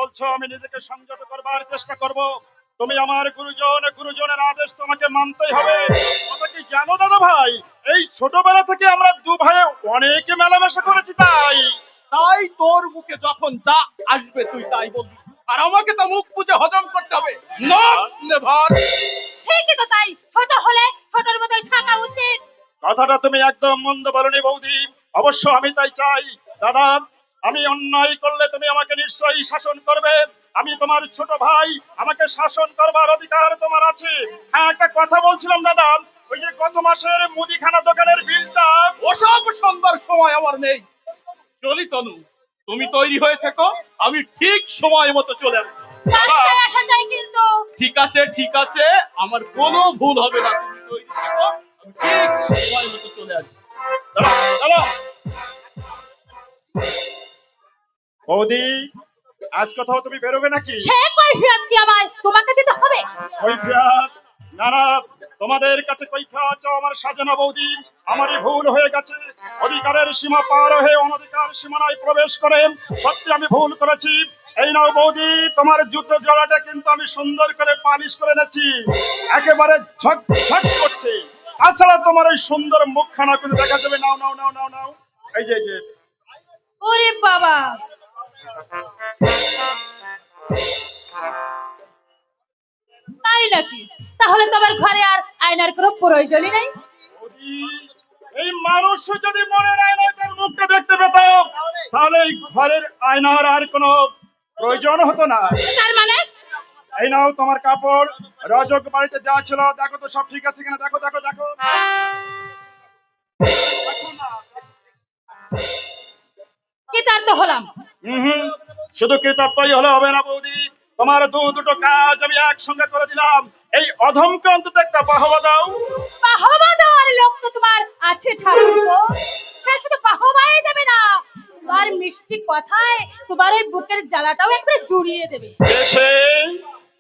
বলছো, আমি নিজেকে সংযত করবার চেষ্টা করব। তুমি আমার গুরুজন, গুরুজনের আদেশ তোমাকে মানতেই হবে। কথা কি জানো দাদা ভাই, এই ছোটবেলা থেকে আমরা দু ভাইয়ে অনেক মেলামেশা করেছি। তাই তাই তোর মুখে যখন যা আসবে তুই তাই বলবি, আর আমাকে তো মুখ বুঝে হজম করতে হবে। Not never. ঠিকই তো তাই, ছোট হলে ছোটর মতোই থাকা উচিত। কথাটা তুমি একদম মন্দ বলনি বৌদি, অবশ্য আমি তাই চাই। দাদা, আমি অন্যায় করলে তুমি আমাকে নিশ্চয়ই শাসন করবে। আমি তোমার ছোট ভাই, আমাকে শাসন করবার অধিকার তোমার আছে। হ্যাঁ, একটা কথা বলছিলাম দাদা, ওই যে গত মাসের মুদিখানা দোকানের বিলটা। ওসব সুন্দর সময় আমার নেই। চলি তনু, তুমি তৈরি হয়ে থেকো, আমি ঠিক সময় মতো চলে আসবো। রাস্তায় আসা যায় কিন্তু। ঠিক আছে ঠিক আছে, আমার কোনো ভুল হবে না। তুমি তৈরি থেকো, আমি ঠিক সময় মতো চলে আসবো। দাঁড়াও, দাঁড়াও। বৌদি, আজ কোথাও তুমি বেরোবে নাকি? সে কৈফিয়ত কি আমায় তোমাকে দিতে হবে? কৈফিয়ত? না না, তোমাদের কাছে কৈফিয়ত চাও আমার সাজানো বৌদি। আমারই ভুল হয়ে গেছে। অধিকারের সীমা পার হয়ে অনধিকার সীমানায় প্রবেশ করে সত্যি আমি ভুল করেছি। এই নাও বৌদি, তোমার জুতো জোড়াটা কিন্তু আমি সুন্দর করে পালিশ করে এনেছি, একেবারে ঝকঝক করছে। তাছাড়া তোমার ওই সুন্দর মুখখানা কিন্তু দেখা যাবে। নাও নাও নাও নাও নাও, এই যে এই যে। ওরে বাবা, তাই নাকি? তাহলে তোমার ঘরে আর আয়নার কোনো প্রয়োজনই নাই। বৌদি, এই মানুষ যদি মনের আয়নায় তার মুখটা দেখতে পেতাম, তাহলে এই ঘরের আয়নার আর কোনো প্রয়োজন হতো না। তার মানে? এই নাও তোমার কাপড়। রজক বাড়িতে যা ছিল দেখো তো সব ঠিক আছে কিনা, দেখো দেখো দেখো। দেখো না। কি তার তো হলাম। হুম, শুধু কৃতজ্ঞই হলে হবে না বৌদি, তোমার দুটো কাজ আমি একসঙ্গে করে দিলাম। এই অধমকে অন্তত একটা বাহবা দাও। বাহবা দেওয়ার লোক তো তোমার আছে ঠাকুরপো। সে শুধু বাহবাই দেবে না, তোমার মিষ্টি কথায় তোমার এই বুকের জ্বালাটাও একবারে জুড়িয়ে দেবে। এসে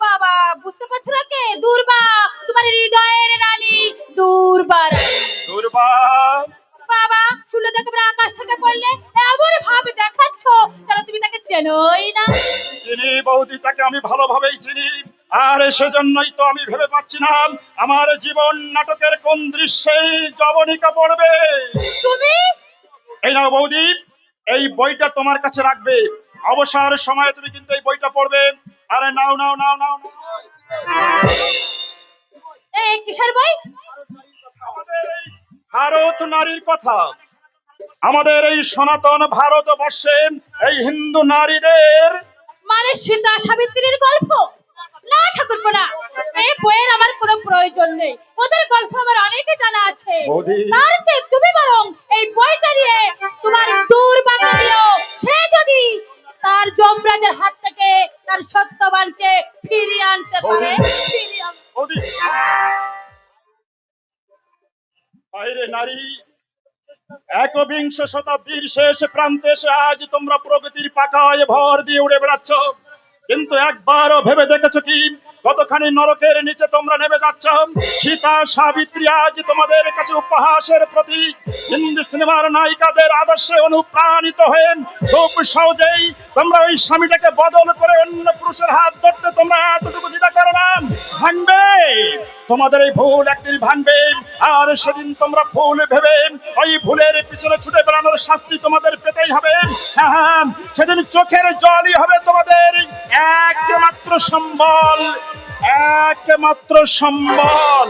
বাবা, বুঝতে পারছো না কে? দুর্বা, তোমার হৃদয়ের রানী দুর্বা রানী। দুর্বা। বাবা, শুনলে তো একেবারে আকাশ থেকে পড়লে এমন ভাবে দেখাচ্ছ যেন তুমি তাকে চেনোই না। চিনি বৌদি, তাকে আমি ভালোভাবেই চিনি। আর সেজন্যই তো আমি ভেবে পাচ্ছি না আমার জীবন নাটকের কোন দৃশ্যেই জবনিকা পড়বে। তুমি? এই নাও বৌদি, এই বইটা তোমার কাছে রাখবে। অবসর সময়ে তুমি কিন্তু এই বইটা পড়বে। আরে নাও নাও নাও নাও নাও। এই কিসের বই? আমাদের এই ভারত নারীর কথা। আমাদের এই সনাতন ভারতবর্ষে এই হিন্দু নারীদের। মানে সীতা সাবিত্রীর গল্প? না ঠাকুরপো না, এই বইয়ের আমার কোনো প্রয়োজন নেই। ওদের গল্প আমার অনেকে জানা আছে। বৌদি। তার চেয়ে তুমি বরং এই বইটা নিয়ে তোমার দুর্বাকে দিও। সে যদি তার যমরাজের হাত থেকে তার সত্যবানকে ফিরিয়ে আনতে পারে, ফিরিয়ে আনতে। বৌদি, বাইরে নারী, একবিংশ শতাব্দীর শেষ প্রান্তে এসে আজ তোমরা প্রগতির পাকায় ভর দিয়ে উড়ে বেড়াচ্ছ, কিন্তু একবারও ভেবে দেখেছো কি কতখানি নরকের নিচে তোমরা নেমে যাচ্ছ? সীতা সাবিত্রী আজ তোমাদের কাছে উপহাসের প্রতীক। হিন্দি সিনেমার নায়িকাদের আদর্শে অনুপ্রাণিত হয়ে খুব সহজেই তোমরা ওই স্বামীটাকে বদল করে অন্য পুরুষের হাত ধরতে তোমরা এতটুকু দ্বিধা করো না। ভাঙবে, তোমাদের এই ভুল একদিন ভাঙবে। আর সেদিন তোমরা ভুল ভেবে ওই ভুলের পিছনে ছুটে বেড়ানোর শাস্তি তোমাদের পেতেই হবে। হ্যাঁ, সেদিন চোখের জলই হবে তোমাদের একমাত্র সম্বল, একমাত্র সম্বল।